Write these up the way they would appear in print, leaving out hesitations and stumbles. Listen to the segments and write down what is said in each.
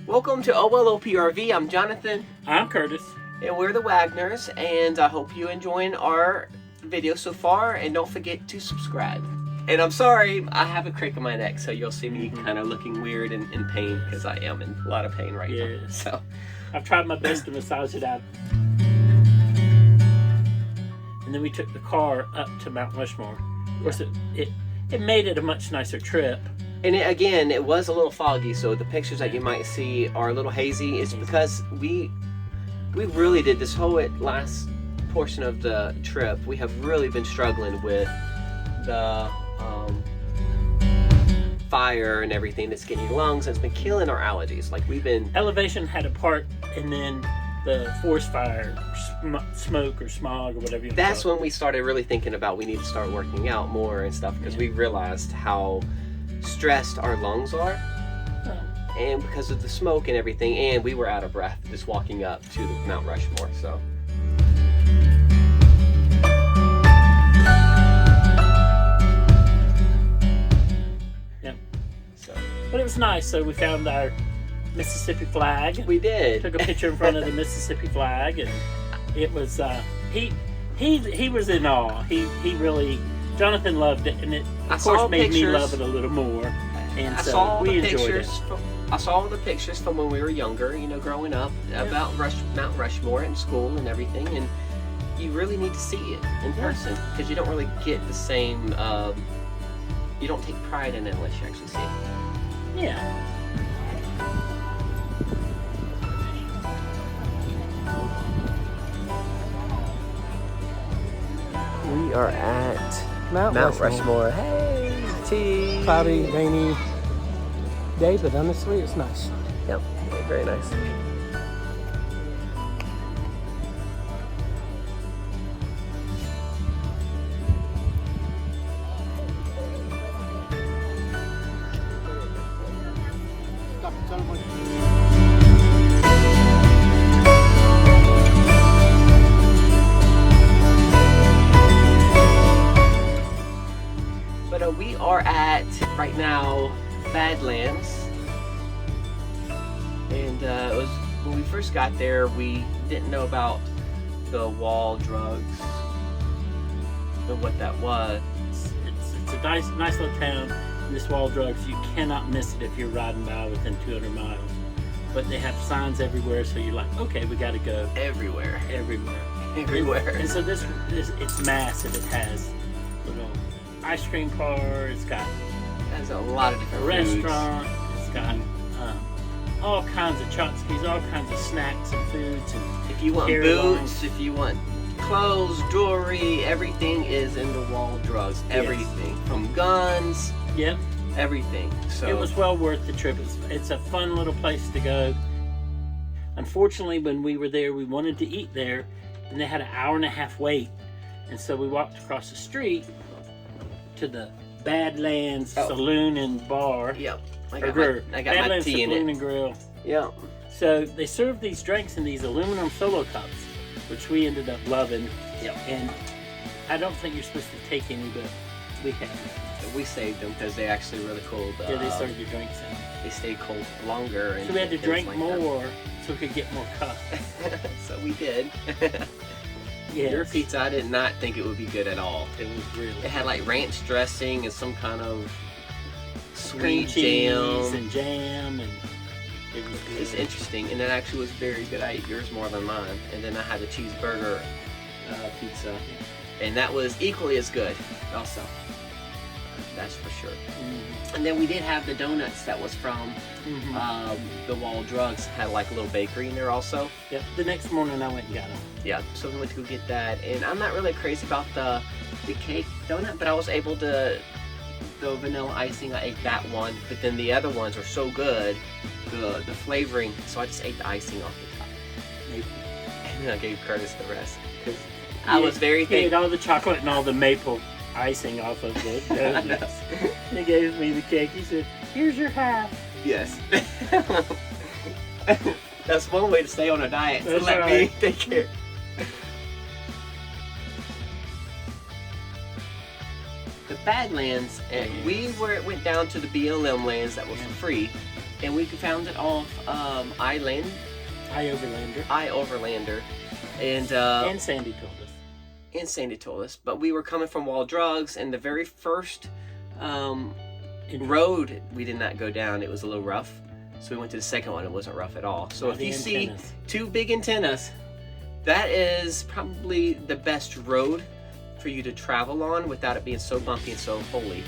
Welcome to OLOPRV. I'm Jonathan. I'm Curtis. And we're the Wagners, and I hope you're enjoying our video so far, and don't forget to subscribe. And I'm sorry, I have a crick in my neck, so you'll see me kind of looking weird and in pain, because I am in a lot of pain right now. So I've tried my best to massage it out. And then we took the car up to Mount Rushmore. Of course, it made it a much nicer trip. And again, it was a little foggy, so the pictures that you might see are a little hazy. It's because we really did this whole last portion of the trip. We have really been struggling with the fire and everything that's getting your lungs, and it's been killing our allergies. Like elevation had a part, and then the forest fire, smoke or smog or whatever you want. That's when we started really thinking about we need to start working out more and stuff, because we realized how stressed our lungs are, and because of the smoke and everything, and we were out of breath just walking up to the Mount Rushmore. So but it was nice. So we found our Mississippi flag. We did. Took a picture in front of the Mississippi flag, and it was he was in awe. He really, Jonathan loved it, and it of course made me love it a little more. And so we enjoyed it. I saw all the pictures from when we were younger, you know, growing up, about Mount Rushmore in school and everything, and you really need to see it in person, because you don't really get the same, you don't take pride in it unless you actually see it. Yeah. We are at Mount Rushmore. Hey, tea. Cloudy, rainy day, but honestly, it's nice. Yep, very nice. But we are at, right now, Badlands, and it was when we first got there, we didn't know about the wall drugs and what that was. It's a nice little town, and this wall drugs, you cannot miss it if you're riding by within 200 miles. But they have signs everywhere, so you're like, okay, we got to go. Everywhere. And so this it's massive. It has little ice cream bar. It's got a lot of different restaurant. It's got all kinds of tchotchkes, all kinds of snacks and foods. And if you want boots, if you want clothes, jewelry, everything is in the wall drugs. Everything from guns. Yep. Everything. So it was well worth the trip. It's a fun little place to go. Unfortunately, when we were there, we wanted to eat there, and they had an hour-and-a-half wait, and so we walked across the street to the Badlands Saloon and Bar. Yep. I got Badlands my tea Saloon in it. and Grill. Yep. So they serve these drinks in these aluminum solo cups, which we ended up loving. Yep. And I don't think you're supposed to take any, but we have. We saved them because they actually really cold. Yeah, they serve your drinks in. They stay cold longer. And so we had to drink like more so we could get more cups. So we did. Yes. Your pizza, I did not think it would be good at all. It was really It had like ranch dressing and some kind of cream sweet cheese jam. and jam, and it was really It's interesting, and it actually was very good. I ate yours more than mine, and then I had a cheeseburger pizza, and that was equally as good also. That's for sure. And then we did have the donuts that was from the Wall Drugs. Had like a little bakery in there also. Yep. The next morning I went and got them. Yeah, so we went to go get that. And I'm not really crazy about the cake donut, but I was able to, the vanilla icing, I ate that one. But then the other ones are so good, the flavoring, so I just ate the icing off the top. And then I gave Curtis the rest, because I was very thankful. He ate all the chocolate and all the maple icing off of the donuts. He gave me the cake. He said, "Here's your half." Yes. That's one way to stay on a diet. That's to let me take care. The Badlands, and we went down to the BLM lands that were for free, and we found it off Island, Overlander. and Sandy told us. And Sandy told us, but we were coming from Wall Drugs, and the very first road we did not go down. It was a little rough, so we went to the second one. It wasn't rough at all. So if you see two big antennas, that is probably the best road for you to travel on without it being so bumpy and so holy.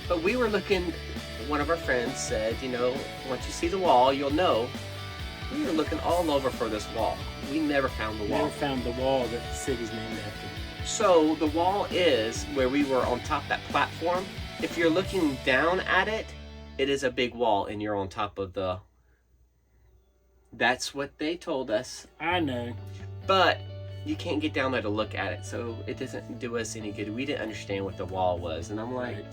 But we were looking, one of our friends said, you know, once you see the wall, you'll know. We were looking all over for this wall. We never found the wall. Never found the wall that the city's named after. So the wall is where we were on top of that platform. If you're looking down at it, it is a big wall and you're on top of the... That's what they told us. I know. But you can't get down there to look at it, so it doesn't do us any good. We didn't understand what the wall was, and I'm like... Right.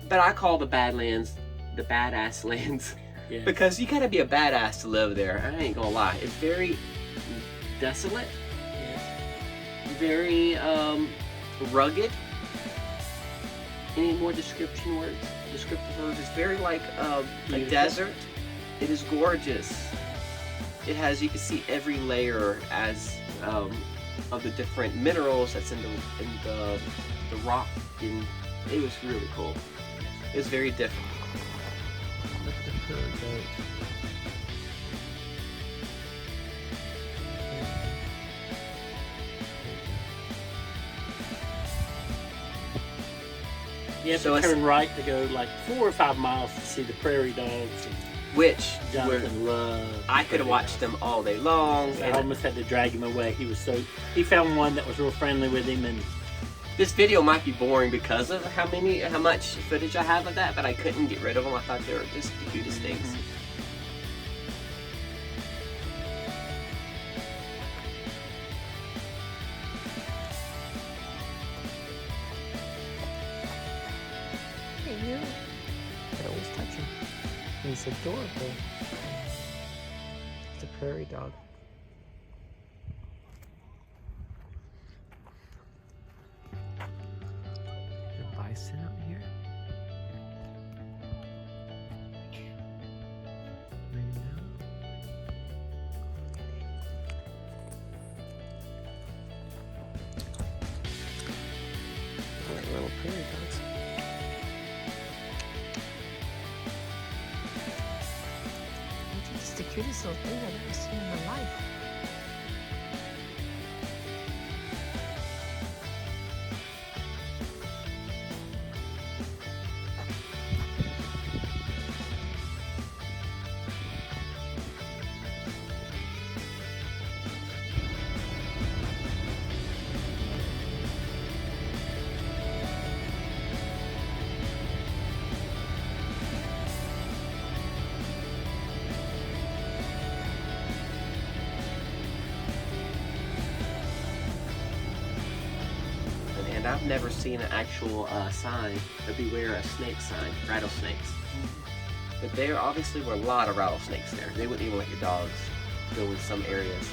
But I call the Badlands the badass lands. Yeah. Because you gotta be a badass to live there. I ain't gonna lie. It's very desolate. Yes. Very rugged. Any more descriptive words? It's very like a desert. It is gorgeous. It has, you can see every layer as of the different minerals that's in the rock, and it was really cool. It was very different. Look at the prairie goat. You have to turn right to go like 4 or 5 miles to see the prairie dogs. Which Jonathan loved. I could have watched them all day long. I almost had to drag him away. He found one that was real friendly with him, and this video might be boring because of how much footage I have of that, but I couldn't get rid of them. I thought they were just the cutest things. Hey, you. I always touch him. He's adorable. It's a prairie dog. Bison out here. I like little prairie dogs. It's the cutest little thing I've ever seen in my life. And I've never seen an actual sign, a beware of snake sign, rattlesnakes. But there obviously were a lot of rattlesnakes there. They wouldn't even let your dogs go in some areas.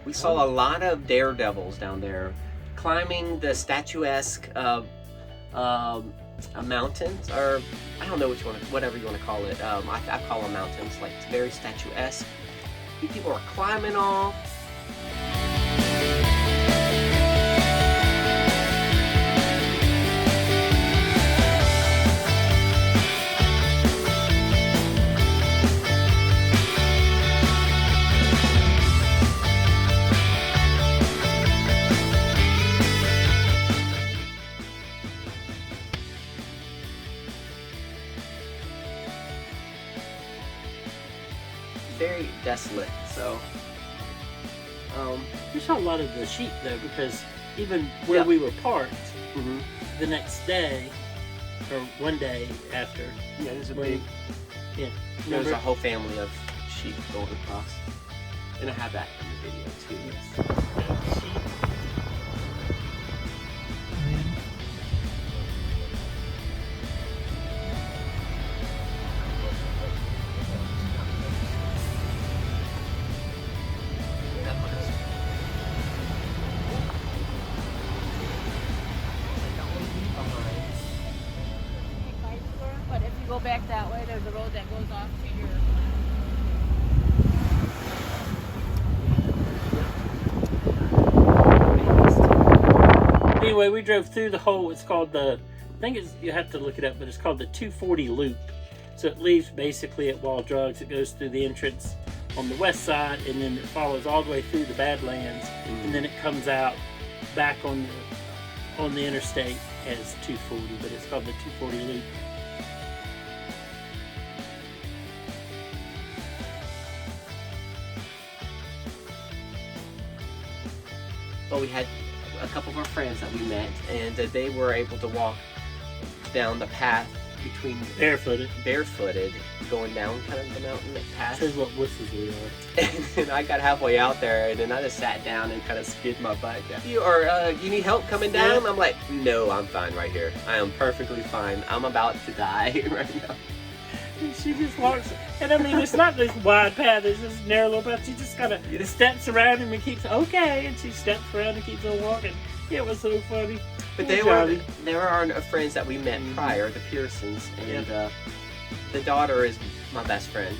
We saw a lot of daredevils down there, climbing the statuesque mountains, or I don't know what whatever you want to call it. I call them mountains. Like, it's very statuesque. People are climbing off. Very desolate. So We saw a lot of the sheep though, because even where Yeah. we were parked, mhm. the next day, or one day after, Yeah, there's a when- big. yeah, There's remember? a whole family of sheep going across, and I have that in the video too. Yes. Sheep. But if you go back that way, there's a road that goes off to your. Anyway, we drove through the whole, it's called the, I think it's, you have to look it up, but it's called the 240 Loop. So it leaves basically at Wall Drugs. It goes through the entrance on the west side, and then it follows all the way through the Badlands, and then it comes out back on the interstate as 240, but it's called the 240 Loop. But we had a couple of our friends that we met, and they were able to walk down the path between barefooted, going down kind of the mountain path. Says what wusses we are. And then I got halfway out there, and then I just sat down and kind of skid my butt down. You need help coming down? Yeah. I'm like, no, I'm fine right here. I am perfectly fine. I'm about to die right now. And she just walks, and I mean, it's not this wide path, it's this narrow little path. She just kind of steps around him and keeps, okay, and she steps around and keeps on walking. It was so funny. But Poor they were our friends that we met prior, the Pearsons, and the daughter is my best friend.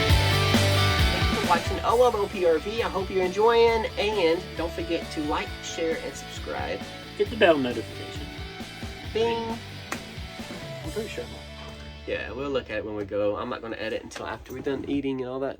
Thanks for watching OLOPRV. I hope you're enjoying, and don't forget to like, share, and subscribe. Hit the bell notification. Bing! I'm pretty sure. Yeah, we'll look at it when we go. I'm not going to edit until after we're done eating and all that.